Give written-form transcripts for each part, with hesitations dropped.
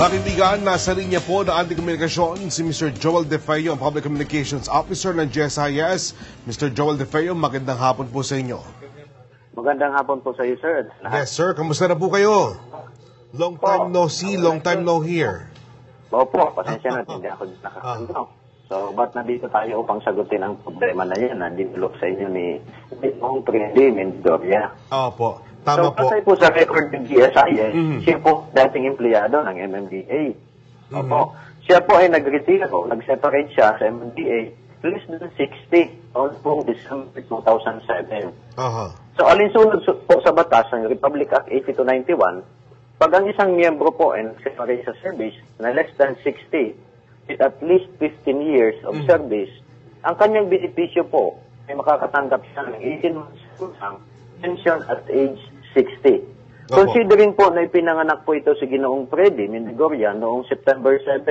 Mga kaibigan, nasa linya po na ating komunikasyon si Mr. Joel De Feo, ang Public Communications Officer ng GSIS. Mr. Joel De Feo, magandang hapon po sa inyo. Magandang hapon po sa iyo, sir. Yes, sir. Kamusta na po kayo? Long time no see, long time no hear. Opo, pasensya na, hindi ako nakakano. So, ba't nandito tayo upang sagutin ang problema na yan? Nandito sa inyo ni Mong Trinity Mendoria. Opo, tama po. So, kasi po sa record ng GSIS, siya po dating empleyado ng MMDA. Opo, siya po ay nag-retiro, nag-separate siya sa MMDA less than 60 on po December 2007. So, alinsunod po sa batas ng Republic Act 8291, pag ang isang miyembro po ay nag-separate sa service na less than 60 with at least 15 years of service, ang kanyang benepisyo po ay makakatanggap siya ng 18 months pension at age 60. Considering po na ipinanganak po ito si Ginoong Freddy Mendoria noong September 7,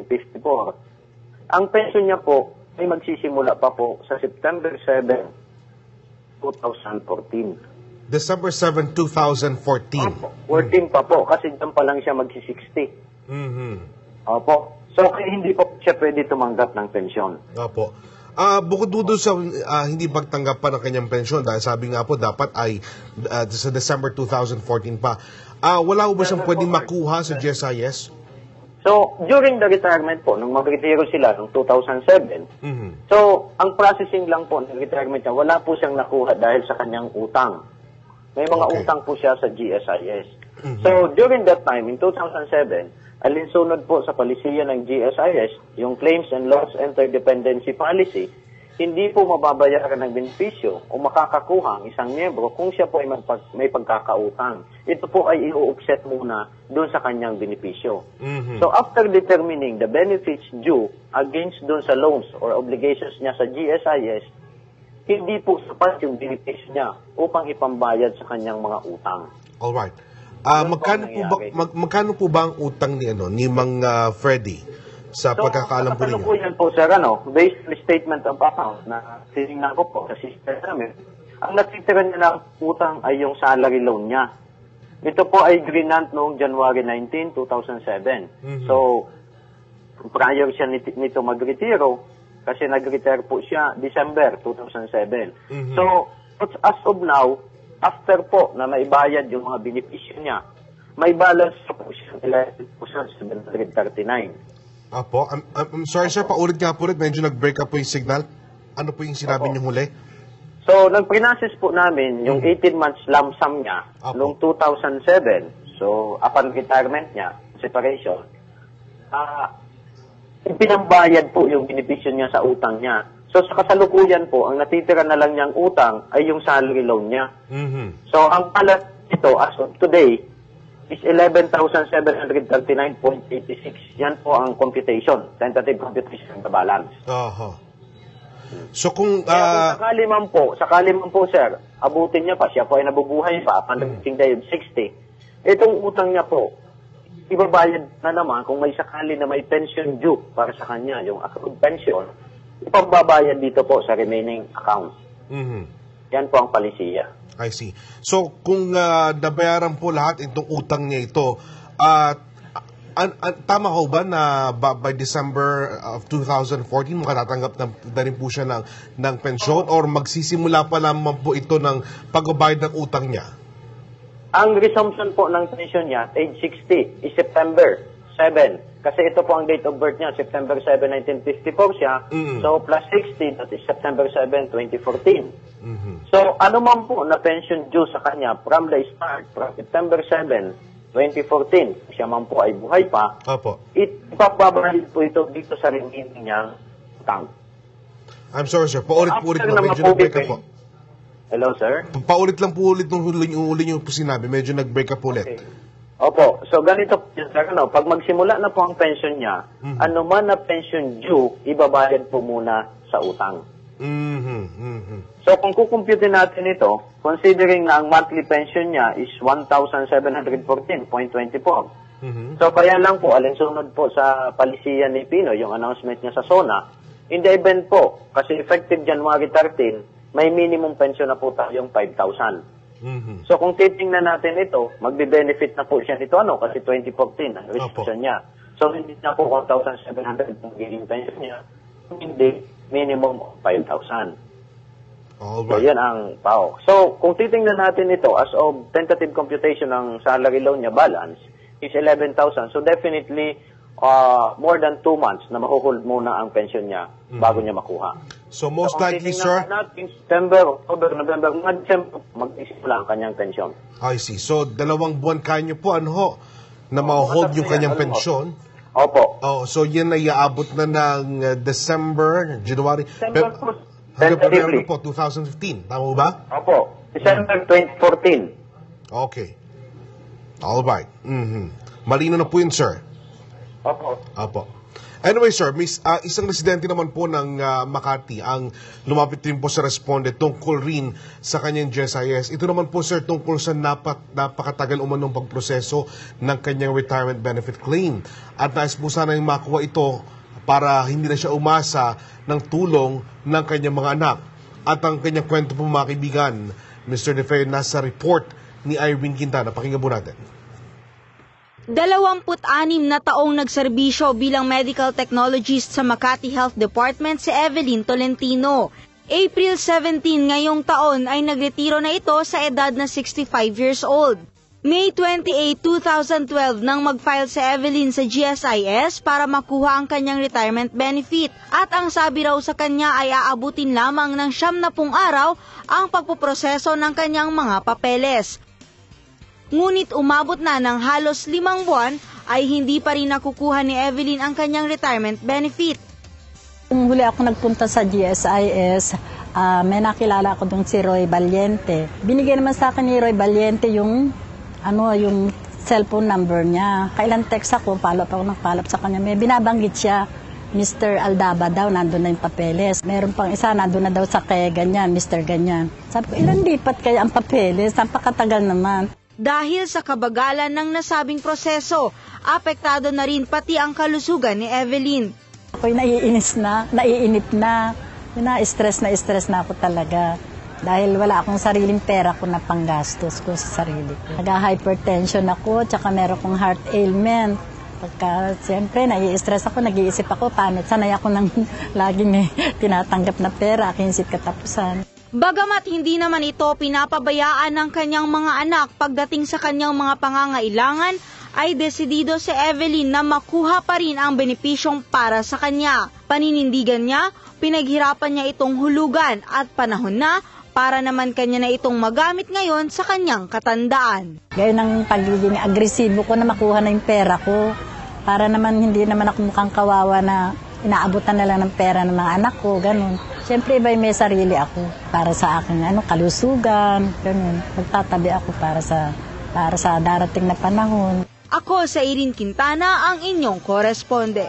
1954, ang pension niya po ay magsisimula pa po sa September 7, 2014. December 7, 2014. Opo, 14 pa po kasi dyan pa lang siya magsi-60. Opo. So, kaya hindi po siya pwede tumanggap ng pensyon. Opo. Bukod doon sa hindi pagtanggap pa ng kanyang pensyon, dahil sabi nga po dapat ay sa December 2014 pa, wala po ba siyang pwedeng makuha sa GSIS? So, during the retirement po, nung mag-retiro sila noong 2007, so, ang processing lang po ng retirement niya, wala po siyang nakuha dahil sa kanyang utang. May mga utang po siya sa GSIS. So, during that time, in 2007, alinsunod po sa palisiya ng GSIS, yung Claims and Loss Interdependency Policy, hindi po mababayaran ng benepisyo o makakakuha ang isang miyembro kung siya po ay may pagkakautang. Ito po ay i-offset muna doon sa kanyang benepisyo. So after determining the benefits due against doon sa loans or obligations niya sa GSIS, hindi po sapat yung benepisyo niya upang ipambayad sa kanyang mga utang. Alright. Magkano po ba ang utang ni Mang Freddy sa pagkakaalam po ninyo? So, yan po, sir, based on the statement of account na tinignan ko po sa system namin, ang natitira niya ng utang ay yung salary loan niya. Ito po ay grinant noong January 19, 2007. So, prior siya nito mag-retiro, kasi nag-retire po siya December 2007. So, as of now, after po na maibayad yung mga benepisyo niya, may balance po siya 11,739. Apo, I'm sorry sir, paulit nga po ulit, medyo nag-break up po yung signal. Ano po yung sinabi niyo huli? So, nag-process po namin yung 18 months lump sum niya noong 2007. So, upon retirement niya, separation, ipinambayad po yung benepisyo niya sa utang niya. So, sa kasalukuyan po, ang natitira na lang niyang utang ay yung salary loan niya. So, ang balance ito as of today is 11,739.86. Yan po ang computation, tentative computation ng balance. So, kung sakali man po, sir, abutin niya pa, siya po ay nabubuhay pa, pandagdating day of 60. Itong utang niya po, ibabayad na naman kung may sakali na may pension due para sa kanya, yung accrued pension, ipagbabayad dito po sa remaining accounts. Yan po ang palisiya. I see. So, kung nabayaran po lahat itong utang niya ito, tama ko ba na by December of 2014, makatatanggap na rin po siya ng pensyon or magsisimula pa lamang po ito ng pagbabayad ng utang niya? Ang resumption po ng pension niya, age 60, is September 7. Kasi ito po ang date of birth niya, September 7, 1954 siya. So, plus 60, that is September 7, 2014. So, ano man po na pension due sa kanya from the start, from September 7, 2014, siya man po ay buhay pa, ipapabayad po ito dito sa remaining niyang account. I'm sorry, sir. Paulit-ulit na medyo nag-break up po. Hello, sir? Paulit lang po ulit nung huli niyo po sinabi. Medyo nag-break up ulit. Opo. So, ganito po, sir, pag magsimula na po ang pension niya, ano man na pension due, ibabayad po muna sa utang. So, kung kukumputin natin ito, considering na ang monthly pension niya is 1,714.24. So, kaya lang po, alinsunod po sa palisiya ni Pino, yung announcement niya sa SONA, in the event po, kasi effective January 13, may minimum pension na po tayong 5,000. So kung titingnan natin ito, magbe-benefit na po siya nito kasi 2014 ang restriction niya. So hindi na po 1,700 ang magiging pension niya, hindi minimum of 5,000. So yan ang PAO. So kung titingnan natin ito, as of tentative computation ng salary loan niya balance is 11,000. So definitely more than 2 months na makuhold muna ang pension niya bago niya makuha. So most likely, sir, natin, September, October, November, December, mag-isimula ang kanyang pension. I see. So 2 buwan kanya po, na ma-hold yung kanyang pensyon. Opo. So yan ay aabot na ng December, January, hanggang February po, 2015. Tama ba? Opo. December 2014. Okay. All right. Malino na po yun, sir. Opo. Anyway, sir, isang residente naman po ng Makati ang lumapit din po sa responde tungkol rin sa kanyang GSIS. Ito naman po, sir, tungkol sa napakatagal umanong pagproseso ng kanyang retirement benefit claim. At nais po sana yung makuha ito para hindi na siya umasa ng tulong ng kanyang mga anak. At ang kanyang kwento po, mga kaibigan, Mr. DeFeo, nasa report ni Irene Quintana. Pakinggan po natin. 26 na taong nagserbisyo bilang medical technologist sa Makati Health Department si Evelyn Tolentino. April 17 ngayong taon ay nagretiro na ito sa edad na 65 years old. May 28, 2012 nang mag-file si Evelyn sa GSIS para makuha ang kanyang retirement benefit at ang sabi raw sa kanya ay aabutin lamang ng 70 araw ang pagpuproseso ng kanyang mga papeles. Ngunit umabot na ng halos 5 buwan ay hindi pa rin nakukuha ni Evelyn ang kanyang retirement benefit. Kung huli ako nagpunta sa GSIS, may nakilala ako dun si Roy Valiente. Binigyan naman sa akin ni Roy Valiente yung cellphone number niya. Kailan text ako, follow up sa kanya. May binabanggit siya, Mr. Aldaba daw, nandun na yung papeles. Meron pang isa, nandun na daw sa kaya ganyan, Mr. Ganyan. Sabi ko, ilan lipat kaya ang papeles? Napakatagal naman. Dahil sa kabagalan ng nasabing proseso, apektado na rin pati ang kalusugan ni Evelyn. Ako'y naiinip na. Na-stress na ako talaga. Dahil wala akong sariling pera ko na panggastos ko sa sarili ko. Nag-hypertension ako, tsaka meron akong heart ailment. Pagka, siyempre, nai-stress ako, nag-iisip ako, paano? Sanay ako nang laging may tinatanggap na pera, aking isip katapusan. Bagamat hindi naman ito pinapabayaan ng kanyang mga anak pagdating sa kanyang mga pangangailangan, ay desidido si Evelyn na makuha pa rin ang benepisyong para sa kanya. Paninindigan niya, pinaghirapan niya itong hulugan at panahon na para naman kanya na itong magamit ngayon sa kanyang katandaan. Gaya ng pagiging agresibo ko na makuha na yung pera ko, para naman hindi naman ako mukhang kawawa na inaabutan na lang ng pera ng mga anak ko, ganun. Siyempre, may sarili ako para sa aking kalusugan, ganun. Magtatabi ako para sa darating na panahon. Ako sa Irene Quintana, ang inyong koresponde.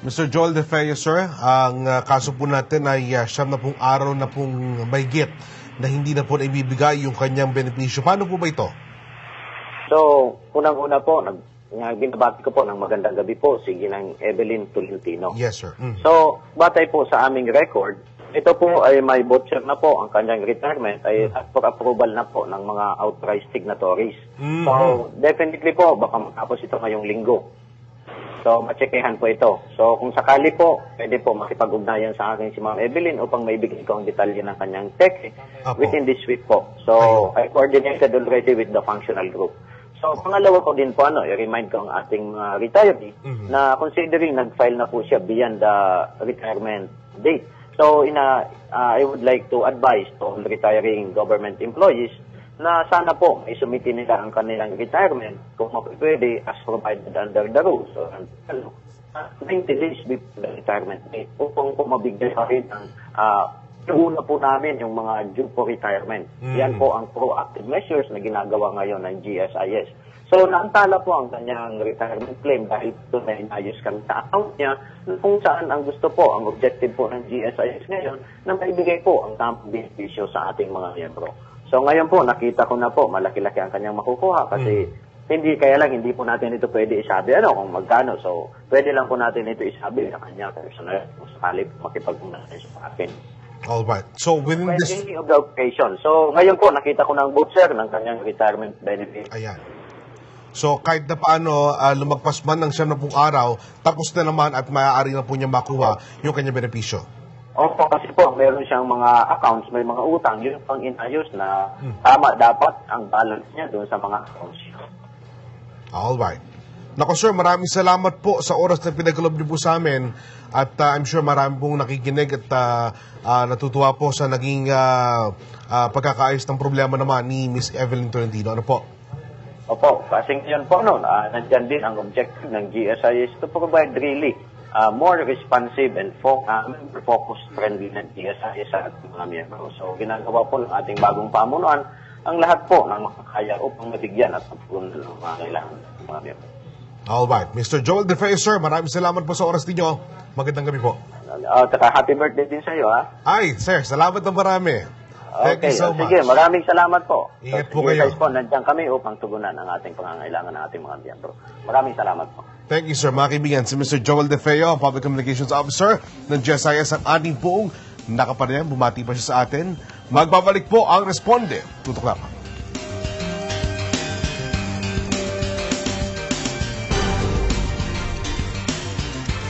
Mr. Joel DeFeo, sir, ang kaso po natin ay 70 araw na pong mahigit na hindi na po naibibigay yung kanyang benepisyo. Paano po ba ito? So, unang-una po, binabati ko po ng magandang gabi po si Ginang Evelyn Tolentino. Yes, sir. So, batay po sa aming record, ito po ay may voucher na po ang kanyang retirement ay for approval na po ng mga authorized signatories. So, definitely po, baka matapos ito ngayong linggo. So, matsekehan po ito. So, kung sakali po, pwede po makipag-ugnayan sa akin si Ma'am Evelyn upang maibigay ko ang detalye ng kanyang check within this week po. So, I coordinated already with the functional group. So, pangalawa ko din po, i-remind ko ang ating retiree na considering nag-file na po siya beyond the retirement date. So, I would like to advise to all retiring government employees na sana po isumiti nila ang kanilang retirement kung pwede as provided under the rules. So, 90 days before the retirement date upang po mabigyan pa rin ang una po namin yung mga due for retirement. Yan po ang proactive measures na ginagawa ngayon ng GSIS. So, naantala po ang kanyang retirement claim dahil ito na inayos kami sa account niya kung saan ang gusto po, ang objective po ng GSIS ngayon na maibigay po ang tamang benepisyo sa ating mga miyembro. So, ngayon po, nakita ko na po, malaki-laki ang kanyang makukuha kasi hindi po natin ito pwede isabi kung magkano. So, pwede lang po natin ito isabi sa kanya personal kung sakali makipag-ugnayan sa akin. Alright. So, within this... Depending of the occasion. So, ngayon po, nakita ko ng book, sir, ng kanyang retirement benefit. Ayan. So, kahit na paano, lumagpas man ng 7 araw, tapos na naman at maaari na po niya makuha yung kanyang benepisyo. Opo, kasi po, meron siyang mga accounts, may mga utang, yun pang inayos na tama dapat ang balance niya doon sa mga accounts. Alright. Nako sir, maraming salamat po sa oras na pinagkalob niyo po sa amin at I'm sure marami pong nakikinig at natutuwa po sa naging pagkakaayos ng problema naman ni Miss Evelyn Tolentino. Ano po? Opo, kasi ngayon po noon, nandyan din ang objective ng GSIS to provide really more responsive and member-focused friendly ng GSIS sa ating mga miyembro. So, ginagawa po ng ating bagong pamunuan ang lahat po ng makakaya upang mabigyan at magpunan ng mga kailangan ng mga miyembro. Alright. Mr. Joel De Feo, sir, maraming salamat po sa oras ninyo. Magandang gabi po. Taka happy birthday din sa iyo, ha? Ay, sir, salamat na marami. Thank you so much. Sige, maraming salamat po. Ingat po kayo. Po, nandiyan kami upang tugunan ang ating pangangailangan ng ating mga miyembro. Maraming salamat po. Thank you, sir. Mga kaibigan, si Mr. Joel De Feo, Public Communications Officer ng GSIS ang ating poong nakapanayam. Bumati pa siya sa atin. Magbabalik po ang Responde. Tutok lamang.